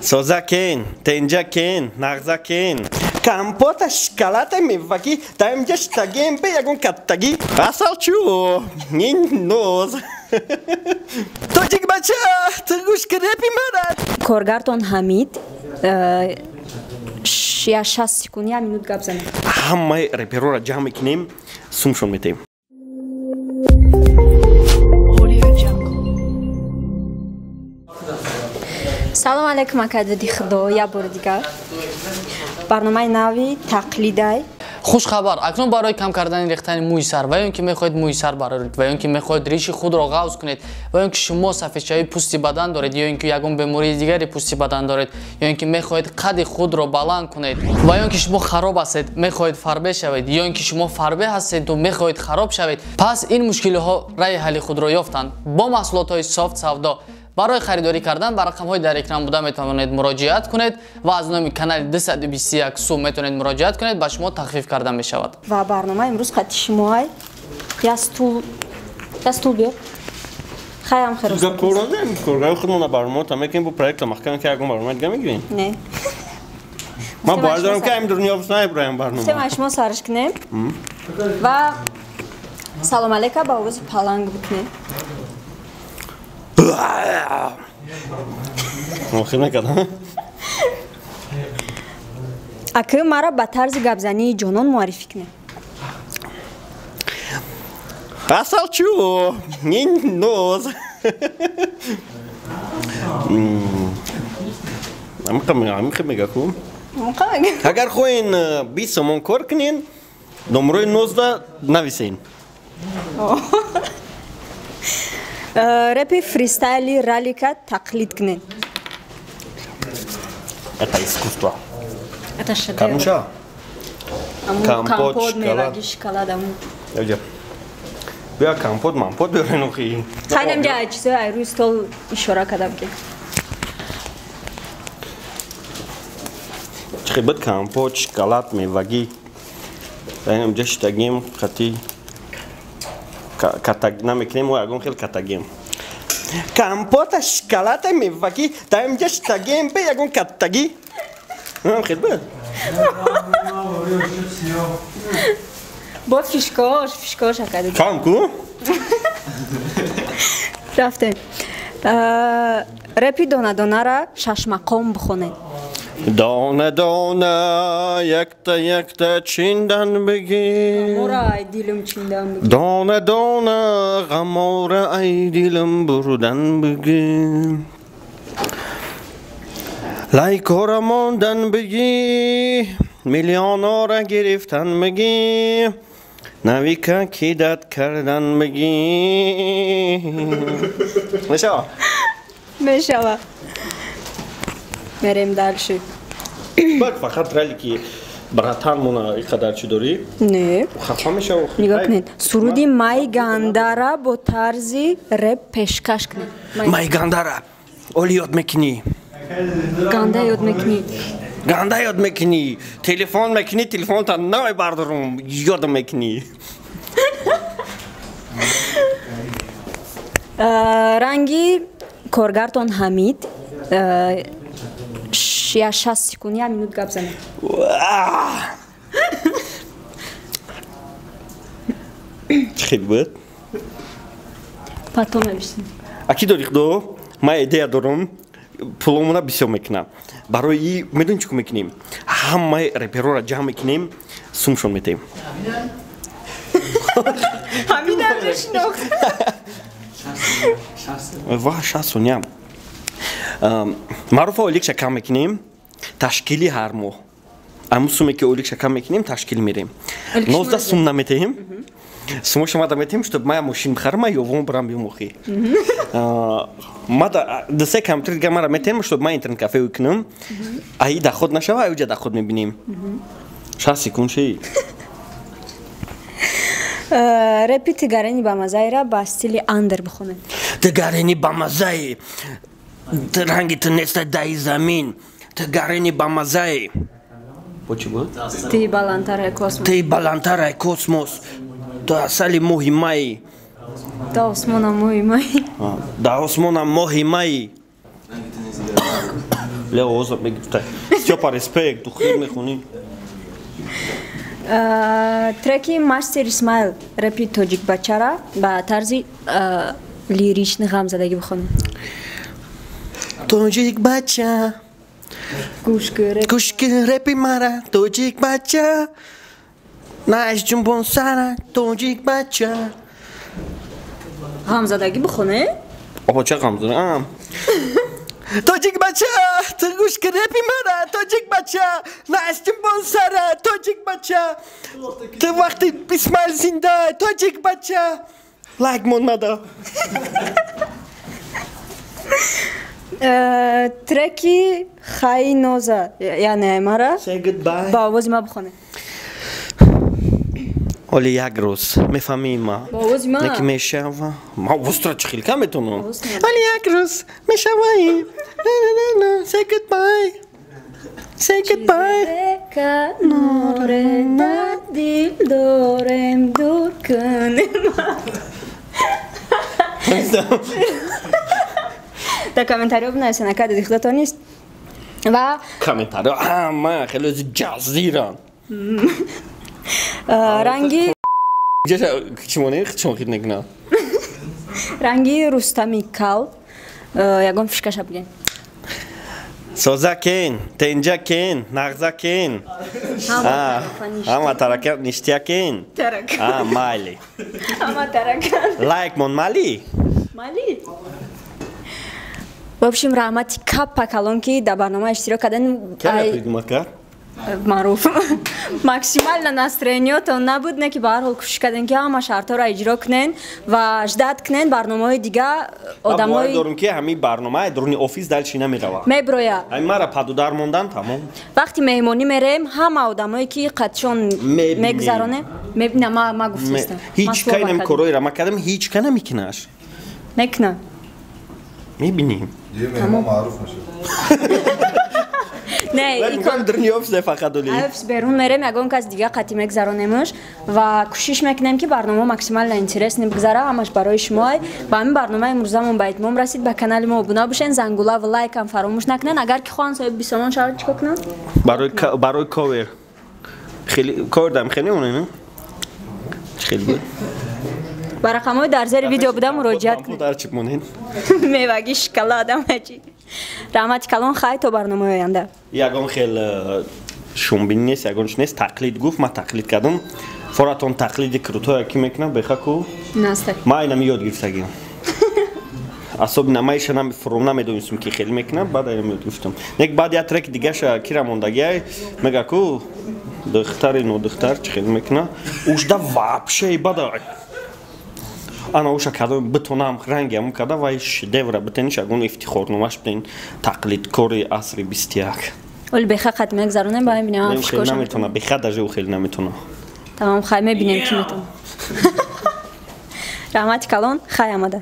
Созакин, тенджакин, нагзакин. Компота шоколада меваги, даем где штагим бе ягон каттаги. Асалчу, нин ноз. Тоҷик бача, ту гӯш репи марад. Коргартон Ҳамид 60 секунд 1 минут гап занед. Ҳамаи реперҳоро ҷамъ мекунем, сумшон метаем. Салом алейкум акадади худо, я бори дигар. Барномаи нави тақлидай. хушхабар, акнун барои кам кардани рехтани мӯи сар ва ён ки мехоҳед мӯи сар бароред ва ён ки мехоҳед риши худро ғавз кунед ва ён ки шумо сафедшавии пӯсти бадан доред ё ён ки ягон бемории дигари пӯсти бадан доред ё ён ки мехоҳед қадди худро баланд кунед ва ён ки шумо хароб ҳастед, мехоҳед фарбе шавед ё ён ки шумо фарбе ҳастед то мехоҳед хароб шавед, пас ин мушкилиҳо раи ҳалли худро ёфтанд бо маҳсулотҳои софт савдо. Барои харидорӣ кардан ба рақамҳои дар экран буда метавонед муроҷиат кунед ва аз номи канали 221 сум метавонед муроҷиат кунед, ба шумо тахфиф карда мешавад. Ва барномаи имрӯз хати шумоай я стул биёр. Хаям хирос. Гапорозем, коргаи худмона барномаата мекунем бо проекта махкам ки ягон барномаи дига мегирем. Не. Ман бояр дорам ки ҳамин дунё биснаи бираем барнома. Системаи шумо сарш кунем ва салом алейка ба овози паланг бикунем. Охир накардам. Акы мара ба тарзи гапзании ҷонон муаррифӣ кунем. Асалчу, нин ноз. Амиқа мегаку. Агар хоҳен 20 сомон кор кунен, номерои 19 нависен. Репи фристайли раллика тақлид кунем. Это искусство. Это шедевр. Кармуша? Компот, меваги, шоколада. Бия компот, мампот биёрен охи. Хайнам ҷа чизои рӯи стол ишора кардам ки. Чхебат компот, шоколад, меваги. Хайнам ҷа штагим хати катаг намекунем ва ягон хел катагем. Компота шоколада меваги, даем ҷа штагем бе ягон катаги. Хел бад. Бо фишкош акади. Камку? Рафтем. Репи дона-донара шашмақом бихонед. Дона дона якта чиндан бигӣ. Гамора ай дилам чиндан бигӣ. Дона дона гамора ай дилам бурдан бигӣ. Лайкора мондан бигӣ. Миллионора гирифтан бигӣ. Навика кидат кардан бигӣ. Мешава? Мешава. Мерем дальше. Бак фақат рали ки братан мона иқадар чӣ дорӣ? Не. Хафа мешава. Нигоҳ кунед. Суруди Май Гандара бо тарзи реп пешкаш кунед. Май Гандара. Оли ёд мекунӣ. Ганда ёд мекунӣ. Ганда ёд мекунӣ. Телефон мекунӣ, телефонта навай бардорум, ёдам мекунӣ. Ранги коргартон Ҳамид 60 секунд 1 минут гап занед. Хел буд. Потом мебишнем. Аки дорӣ худо? Ман идея дорам. Пуломона бисёр мекунам. Барои медони чӣ кор мекунем? Ҳамаи реперҳоро ҷамъ мекунем, сумшон метаем. Ҳамидам мешинохт. Ва 60 сония. Маъруфа ойлик шакар мекунем, ташкили ҳар моҳ. Амн суме ки ойлик шакар мекунем, ташкил мерем. 19 сум наметаем. Сумо шумо да метаем, чтоб ман мошин бихарам, ман ёвон барам бимохи. Мада дсе компютер дига мара метаем, чтоб ман интернет кафе кунам. Аи даход нашава, ай уҷа даход мебинем. 60 секунд ши. Репи тигарени ба мазайра ба стили андер бихонем. Тигарени ба мазай. Ранги ту неста даи замин. Тигарени ба мазай. Почи буд? Ти баландтараи космос. Ти баландтараи космос. До асали моҳи май. До осмона моҳи май. До осмона моҳи май. бля оза мегифта стёпа респект ту хел мехуни треки Master Ismail рэпи тоҷик бачара ба тарзи лирични ғамзадагӣ бихонам. тоҷик бача гӯш кӣ рэпи мара тоҷик бача нааш ҷунбон сара тоҷик бача ғамзадагӣ бихоне? Опа ча ғамзадам тоҷик бача ту гӯш кӣ рэпи мара тоҷик бача нааш ҷунбон сара тоҷик бача ту вақти Исмаил зинда тоҷик бача лайк монмада треки Хай Ноза яъне мара Say goodbye. ба овози ма бихоне. Оли як рӯз мефаҳмӣ ма Ба овози ма? неки мешава ма овозтро чӣ хел кам метонам оли як рӯз мешаваем say goodbye say goodbye Каноре да дил дорем дур кунем. Да комментариё бинависен ака дидихтато нест. Ва комментариё ҳама хеле ози ҷазиран ранги чимонехичон хиднекна ранги Рустами Кал ягон фишкаша бигем. соза кен тенҷа кен нағза кен ҳама тарака ништия кен майли Ама таракан. лайк мон мали Мали. В общем, Раҳмати Каппа Калон ки дар барнома иштирок кардан маъруф максимально настроениётон набуд не ки ба ҳар ҳол кӯшиш кардем ки ҳама шартҳоро иҷро кунен ва ждат кунен барномаҳои дига одамои дорум ки ҳамин барномаи дуруни офис далчи намерава меброя мара падудар мондан тамом вақти меҳмонӣ мерем ҳама одамое ки қатшон мегузаронем мебинам ма гуфтистам ҳеҷ кайнам короира ма кардам ҳеҷ ка намекунаш мекунам мебинем не дуруни офис фақат оли офис берун мерем ягон кас дига қатӣ мегузаронемш ва кӯшиш мекунем ки барнома максимально интересни бигзара ҳамаш барои шумо ба ҳамин барномаи имрӯзамон ба итмом расид ба канали мо обуна бошен зангула ва лайкам фаромӯш накунен агар ки хоҳан соҳиби бисомон шавад чикор кунам барои ковер ковер дам хеле онен чӣ хел буд ба рақамҳои дар зери видео буда муроҷиат кунед дарчи монен мевагӣ шоколадам ҳачи Раҳмати Калон хай то барномаи оянда ягон хел шумбин нест ягонш нест тақлид гуфт ма тақлид кардам форатон тақлиди крутое ки мекунам бехаку ма айнам ёд гирифтагим асобина маиша намедонистам ки хеле мекунам баъд айнам ёд гирифтам нек баъд як трек дигаша кира мондагиай мегаку духтари нодухтар чӣ хел мекуна ушда вообще бадай ана уша кардам битонам рангиам карда вай шедевра битениш ягон ифтихорномаш битен тақлидкори асри 21 оли беха қат мегзаронем ба мебинем хел наметона беха даже у хел наметона тамом хай мебинем ки метона Раҳмати Калон хай амада